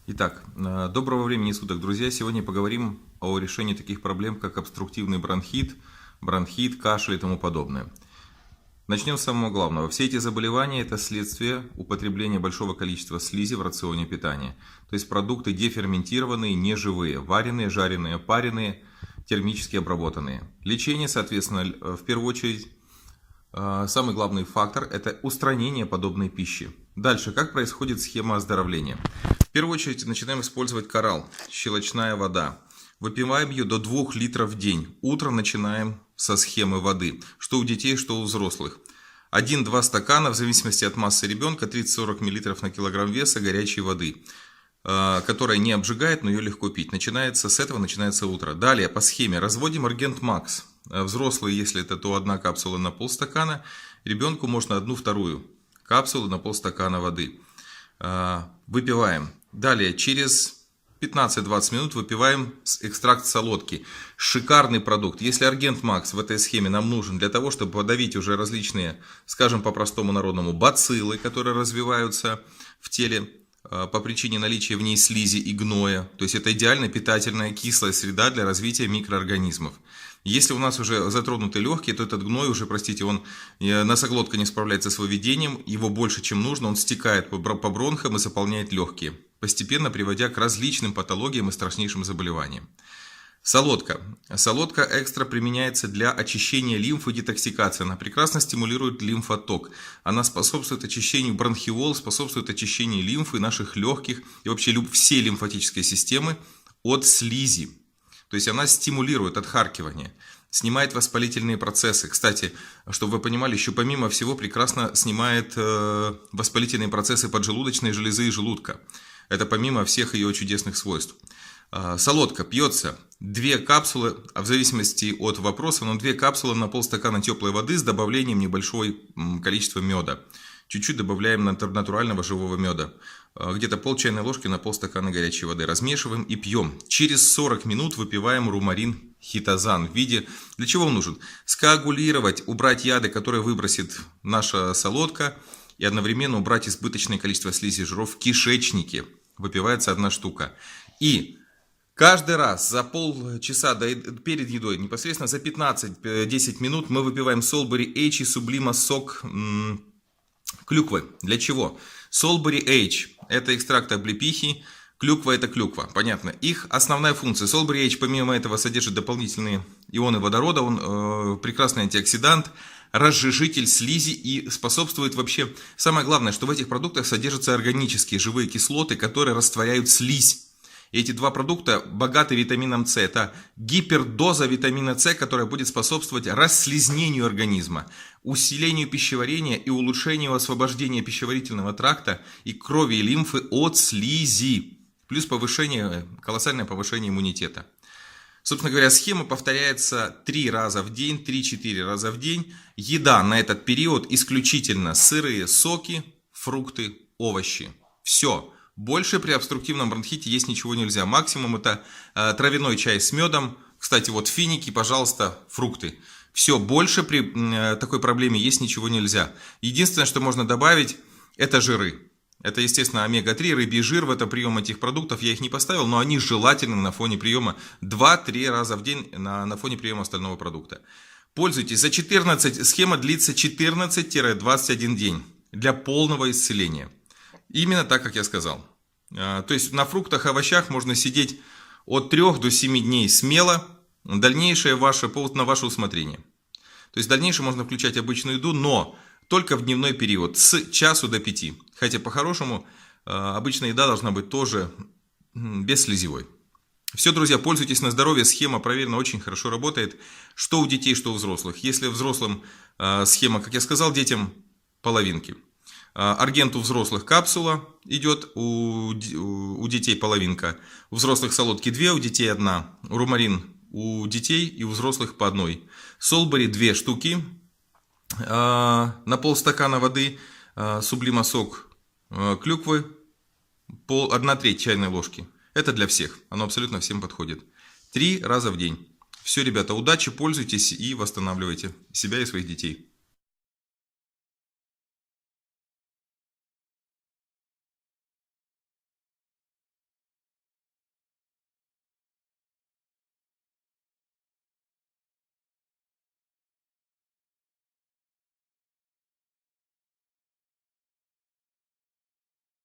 Итак, доброго времени суток, друзья. Сегодня поговорим о решении таких проблем, как обструктивный бронхит, кашель и тому подобное. Начнем с самого главного. Все эти заболевания – это следствие употребления большого количества слизи в рационе питания. То есть продукты деферментированные, неживые, вареные, жареные, пареные, термически обработанные. Лечение, соответственно, в первую очередь, самый главный фактор – это устранение подобной пищи. Дальше, как происходит схема оздоровления? В первую очередь начинаем использовать коралл, щелочная вода. Выпиваем ее до 2 литров в день. Утром начинаем со схемы воды, что у детей, что у взрослых. 1-2 стакана, в зависимости от массы ребенка, 30-40 мл на килограмм веса горячей воды, которая не обжигает, но ее легко пить. С этого начинается утро. Далее по схеме разводим Аргент Макс. Взрослые, если это, то 1 капсула на полстакана. Ребенку можно 1/2 капсулу на полстакана воды. Выпиваем. Далее через 15-20 минут выпиваем экстракт солодки. Шикарный продукт. Если Аргент Макс в этой схеме нам нужен для того, чтобы подавить уже различные, скажем по-простому народному, бациллы, которые развиваются в теле по причине наличия в ней слизи и гноя. То есть это идеально питательная кислая среда для развития микроорганизмов. Если у нас уже затронуты легкие, то этот гной уже, простите, носоглотка не справляется с выведением, его больше, чем нужно, он стекает по бронхам и заполняет легкие, постепенно приводя к различным патологиям и страшнейшим заболеваниям. Солодка. Солодка экстра применяется для очищения лимфы и детоксикации. Она прекрасно стимулирует лимфоток. Она способствует очищению бронхиол, способствует очищению лимфы, наших легких и вообще всей лимфатической системы от слизи. То есть она стимулирует отхаркивание, снимает воспалительные процессы. Кстати, чтобы вы понимали, еще помимо всего прекрасно снимает воспалительные процессы поджелудочной железы и желудка. Это помимо всех ее чудесных свойств. Солодка пьется 2 капсулы, в зависимости от вопроса, но 2 капсулы на полстакана теплой воды с добавлением небольшого количества меда. Чуть-чуть добавляем натурального живого меда. Где-то пол чайной ложки на полстакана горячей воды. Размешиваем и пьем. Через 40 минут выпиваем румарин хитозан в виде... Для чего он нужен? Скоагулировать, убрать яды, которые выбросит наша солодка, и одновременно убрать избыточное количество слизи и жиров в кишечнике. Выпивается 1 штука. И каждый раз за полчаса перед едой, непосредственно за 15-10 минут, мы выпиваем Solbury H и Sublima сок клюквы. Для чего? Solbury H – это экстракт облепихи, клюква – это клюква. Понятно. Их основная функция. Solbury H помимо этого содержит дополнительные ионы водорода, он прекрасный антиоксидант, разжижитель слизи и способствует вообще... Самое главное, что в этих продуктах содержатся органические живые кислоты, которые растворяют слизь. Эти 2 продукта богаты витамином С. Это гипердоза витамина С, которая будет способствовать расслизнению организма, усилению пищеварения и улучшению освобождения пищеварительного тракта и крови и лимфы от слизи. Плюс колоссальное повышение иммунитета. Собственно говоря, схема повторяется 3 раза в день, 3-4 раза в день. Еда на этот период исключительно сырые соки, фрукты, овощи. Все. Больше при обструктивном бронхите есть ничего нельзя. Максимум это травяной чай с медом. Кстати, вот финики, пожалуйста, фрукты. Все, больше при такой проблеме есть ничего нельзя. Единственное, что можно добавить, это жиры. Это, естественно, омега-3, рыбий жир. В это прием этих продуктов я их не поставил, но они желательны на фоне приема 2-3 раза в день на фоне приема остального продукта. Пользуйтесь. Схема длится 14-21 день для полного исцеления. Именно так, как я сказал. То есть на фруктах, овощах можно сидеть от 3 до 7 дней смело. Дальнейшее на ваше усмотрение. То есть дальнейшее можно включать обычную еду, но только в дневной период с часу до 5. Хотя по-хорошему обычная еда должна быть тоже бесслизевой. Все, друзья, пользуйтесь на здоровье. Схема проверена, очень хорошо работает. Что у детей, что у взрослых. Если взрослым схема, как я сказал, детям половинки. Аргент у взрослых капсула идет, у детей половинка. У взрослых солодки 2, у детей 1. Румарин у детей и у взрослых по 1. Solbury 2 штуки на полстакана воды. Sublima сок клюквы 1/3 чайной ложки. Это для всех, оно абсолютно всем подходит. 3 раза в день. Все, ребята, удачи, пользуйтесь и восстанавливайте себя и своих детей.